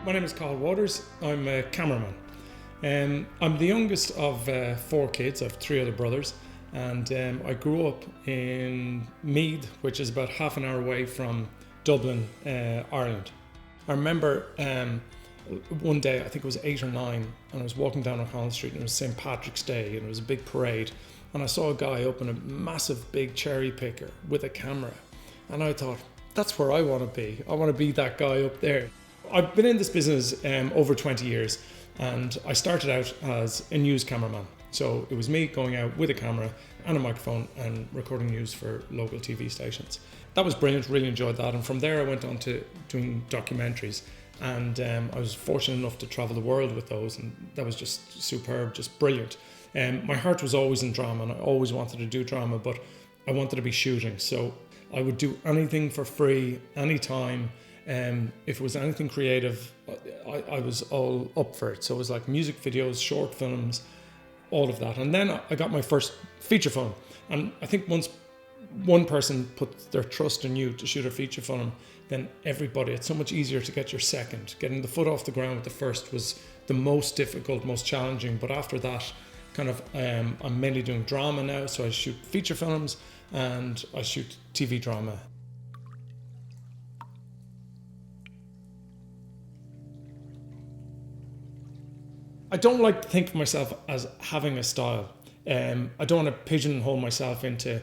My name is Cathal Watters. I'm a cameraman. I'm the youngest of 4 kids. I have 3 other brothers, and I grew up in Meath, which is about half an hour away from Dublin, Ireland. I remember one day, I think it was 8 or 9, and I was walking down O'Connell Street, and it was St. Patrick's Day, and it was a big parade, and I saw a guy open a massive big cherry picker with a camera, and I thought, that's where I want to be. I want to be that guy up there. I've been in this business over 20 years, and I started out as a news cameraman. So it was me going out with a camera and a microphone and recording news for local TV stations. That was brilliant, really enjoyed that. And from there I went on to doing documentaries, and I was fortunate enough to travel the world with those, and that was just superb, just brilliant. My heart was always in drama, and I always wanted to do drama, but I wanted to be shooting. So I would do anything for free, anytime. If it was anything creative, I was all up for it. So it was like music videos, short films, all of that. And then I got my first feature film. And I think once one person put their trust in you to shoot a feature film, then everybody, it's so much easier to get your second. Getting the foot off the ground with the first was the most difficult, most challenging. But after that, kind of, I'm mainly doing drama now. So I shoot feature films and I shoot TV drama. I don't like to think of myself as having a style. I don't want to pigeonhole myself into,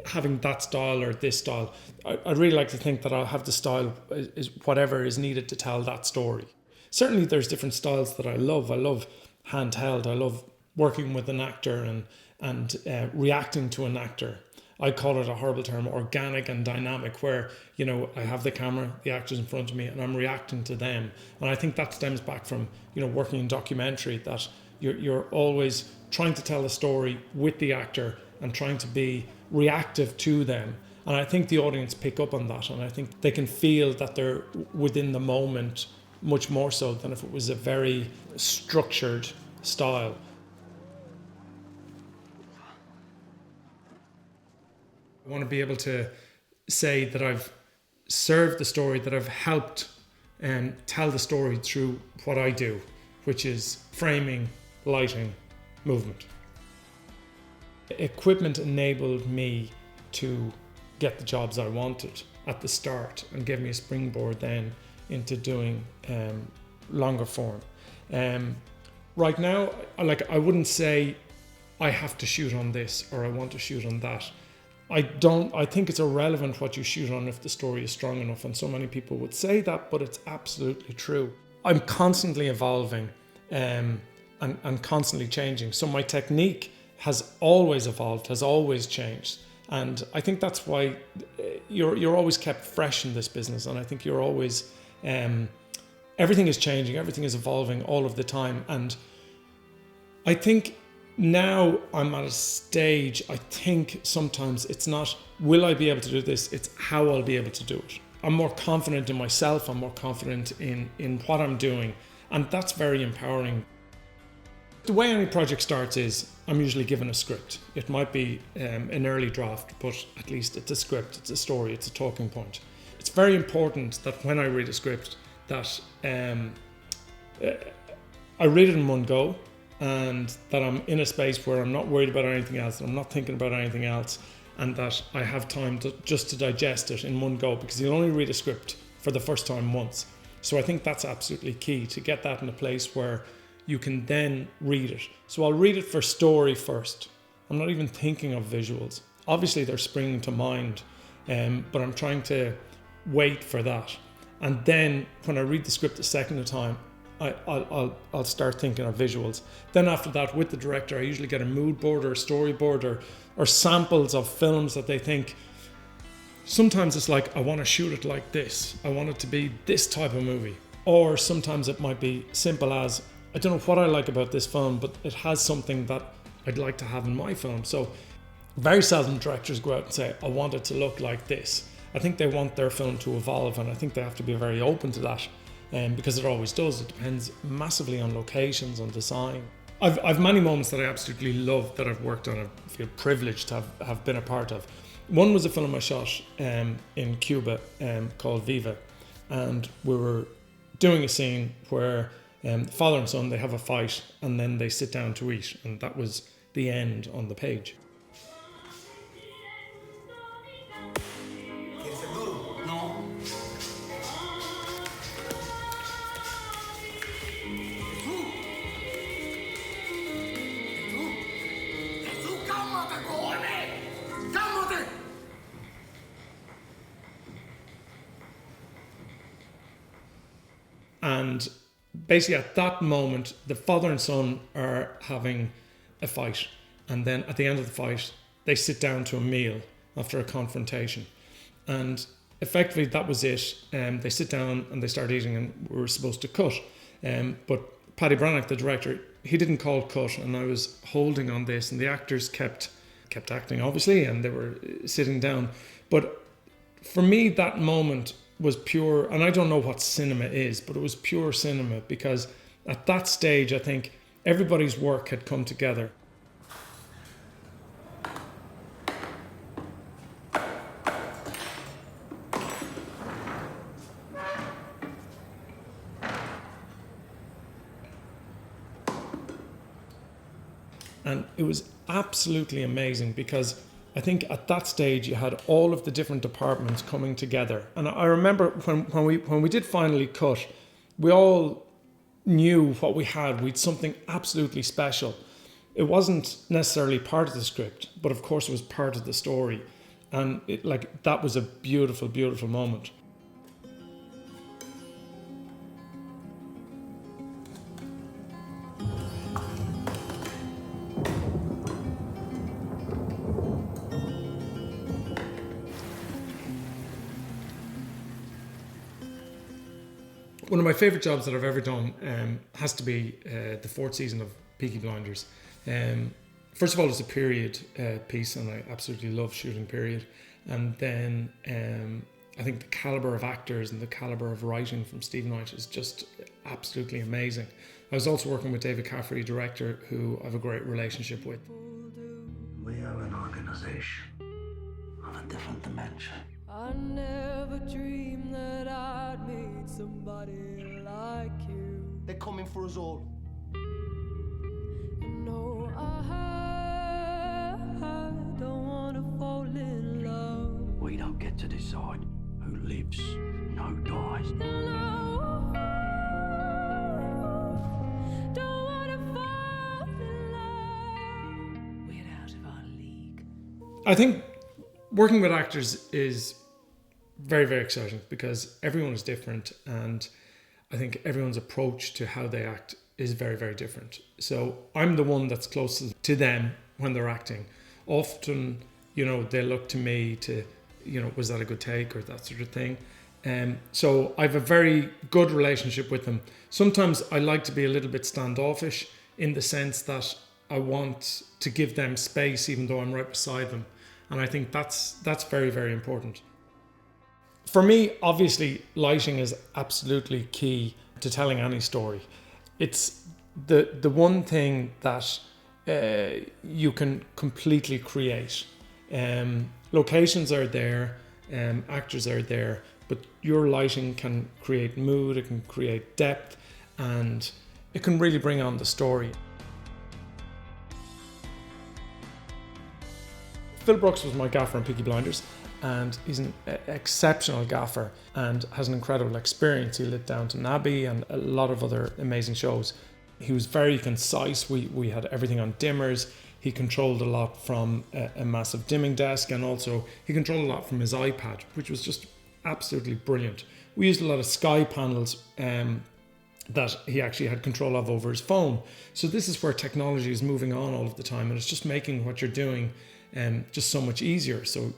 having that style or this style. I really like to think that I'll have the style is whatever is needed to tell that story. Certainly there's different styles that I love. I love handheld. I love working with an actor and reacting to an actor. I call it a horrible term, organic and dynamic, where, I have the camera, the actors in front of me, and I'm reacting to them. And I think that stems back from, working in documentary, that you're always trying to tell a story with the actor and trying to be reactive to them. And I think the audience pick up on that, and I think they can feel that they're within the moment much more so than if it was a very structured style. I want to be able to say that I've served the story, that I've helped tell the story through what I do, which is framing, lighting, movement. Equipment enabled me to get the jobs I wanted at the start and gave me a springboard then into doing longer form. Right now, I wouldn't say I have to shoot on this or I want to shoot on that. I think it's irrelevant what you shoot on if the story is strong enough, and so many people would say that, but it's absolutely true. I'm constantly evolving and constantly changing. So my technique has always evolved, has always changed. And I think that's why you're always kept fresh in this business. And I think you're always, everything is changing, everything is evolving all of the time. And I think now I'm at a stage, I think sometimes it's not, will I be able to do this? It's how I'll be able to do it. I'm more confident in myself. I'm more confident in what I'm doing. And that's very empowering. The way any project starts is I'm usually given a script. It might be an early draft, but at least it's a script, it's a story, it's a talking point. It's very important that when I read a script that I read it in one go, and that I'm in a space where I'm not worried about anything else, that I'm not thinking about anything else, and that I have time to digest it in one go, because you'll only read a script for the first time once. So I think that's absolutely key, to get that in a place where you can then read it. So I'll read it for story first. I'm not even thinking of visuals. Obviously they're springing to mind, but I'm trying to wait for that. And then when I read the script the second time, I'll start thinking of visuals. Then after that, with the director, I usually get a mood board or a storyboard or samples of films that they think. Sometimes it's like, I want to shoot it like this. I want it to be this type of movie. Or sometimes it might be simple as, I don't know what I like about this film, but it has something that I'd like to have in my film. So very seldom directors go out and say, I want it to look like this. I think they want their film to evolve, and I think they have to be very open to that. Because it always does. It depends massively on locations, on design. I've many moments that I absolutely love that I've worked on. I feel privileged to have been a part of. One was a film I shot in Cuba called Viva, and we were doing a scene where father and son, they have a fight and then they sit down to eat, and that was the end on the page. And basically at that moment, the father and son are having a fight. And then at the end of the fight, they sit down to a meal after a confrontation. And effectively that was it. They sit down and they start eating, and we were supposed to cut. But Paddy Brannock, the director, he didn't call cut, and I was holding on this, and the actors kept acting, obviously, and they were sitting down. But for me, that moment was pure, and I don't know what cinema is, but it was pure cinema, because at that stage I think everybody's work had come together. And it was absolutely amazing, because I think at that stage you had all of the different departments coming together. And I remember when we did finally cut, we all knew what we had. We'd something absolutely special. It wasn't necessarily part of the script, but of course it was part of the story. And that was a beautiful, beautiful moment. One of my favourite jobs that I've ever done has to be the 4th season of Peaky Blinders. First of all, it's a period piece, and I absolutely love shooting period. And then I think the calibre of actors and the calibre of writing from Stephen Knight is just absolutely amazing. I was also working with David Caffrey, director, who I have a great relationship with. We are an organisation of a different dimension. I never dreamed that I'd meet somebody like you. They're coming for us all. No, I don't want to fall in love. We don't get to decide who lives, no dies. No, don't want to fall in love. We're out of our league. I think working with actors is very, very exciting, because everyone is different, and I think everyone's approach to how they act is very, very different. So I'm the one that's closest to them when they're acting. Often, they look to me to, was that a good take, or that sort of thing. So I have a very good relationship with them. Sometimes I like to be a little bit standoffish, in the sense that I want to give them space even though I'm right beside them. And I think that's very, very important. For me, obviously, lighting is absolutely key to telling any story. It's the one thing that you can completely create. Locations are there, actors are there, but your lighting can create mood, it can create depth, and it can really bring on the story. Phil Brooks was my gaffer on Peaky Blinders, and he's an exceptional gaffer and has an incredible experience. He lit Downton Abbey and a lot of other amazing shows. He was very concise. We had everything on dimmers. He controlled a lot from a massive dimming desk, and also he controlled a lot from his iPad, which was just absolutely brilliant. We used a lot of sky panels that he actually had control of over his phone. So this is where technology is moving on all of the time, and it's just making what you're doing just so much easier. So,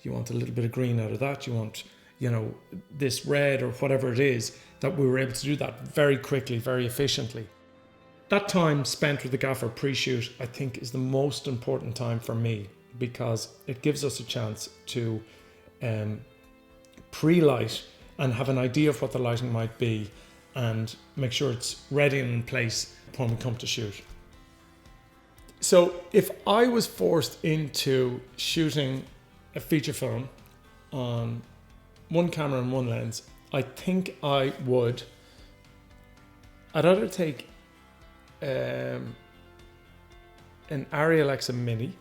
you want a little bit of green out of that, you want, this red or whatever it is, that we were able to do that very quickly, very efficiently. That time spent with the gaffer pre-shoot, I think, is the most important time for me, because it gives us a chance to pre-light and have an idea of what the lighting might be, and make sure it's ready and in place when we come to shoot. So if I was forced into shooting a feature film on one camera and one lens, I think I would I'd either take an Arri Alexa Mini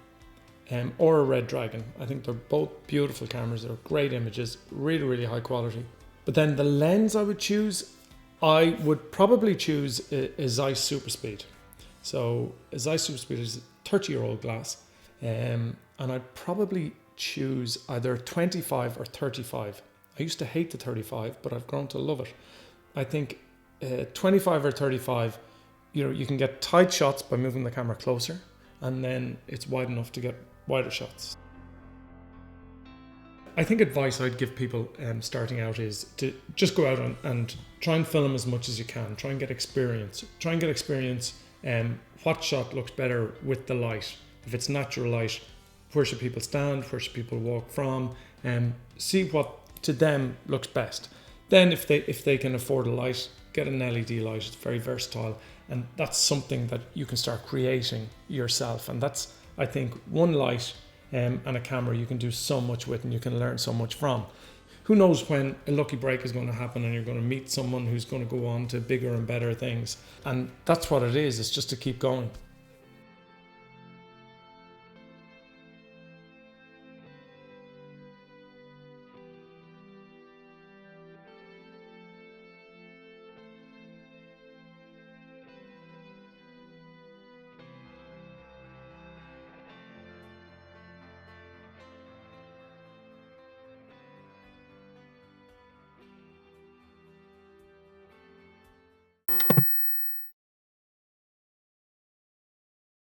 or a Red Dragon. I think they're both beautiful cameras. They're great images, really, really high quality. But then the lens I would choose, I would probably choose a Zeiss Super Speed. So a Zeiss Super Speed is a 30-year-old glass, and I'd probably choose either 25 or 35. I used to hate the 35, but I've grown to love it. I think 25 or 35, you can get tight shots by moving the camera closer, and then it's wide enough to get wider shots. I think advice I'd give people starting out is to just go out and try and film as much as you can. Try and get experience. What shot looks better with the light. If it's natural light, where should people stand? Where should people walk from? See what to them looks best. Then if they can afford a light, get an LED light. It's very versatile, and that's something that you can start creating yourself. And that's, I think, one light and a camera you can do so much with, and you can learn so much from. Who knows when a lucky break is going to happen and you're going to meet someone who's going to go on to bigger and better things. And that's what it is. It's just to keep going.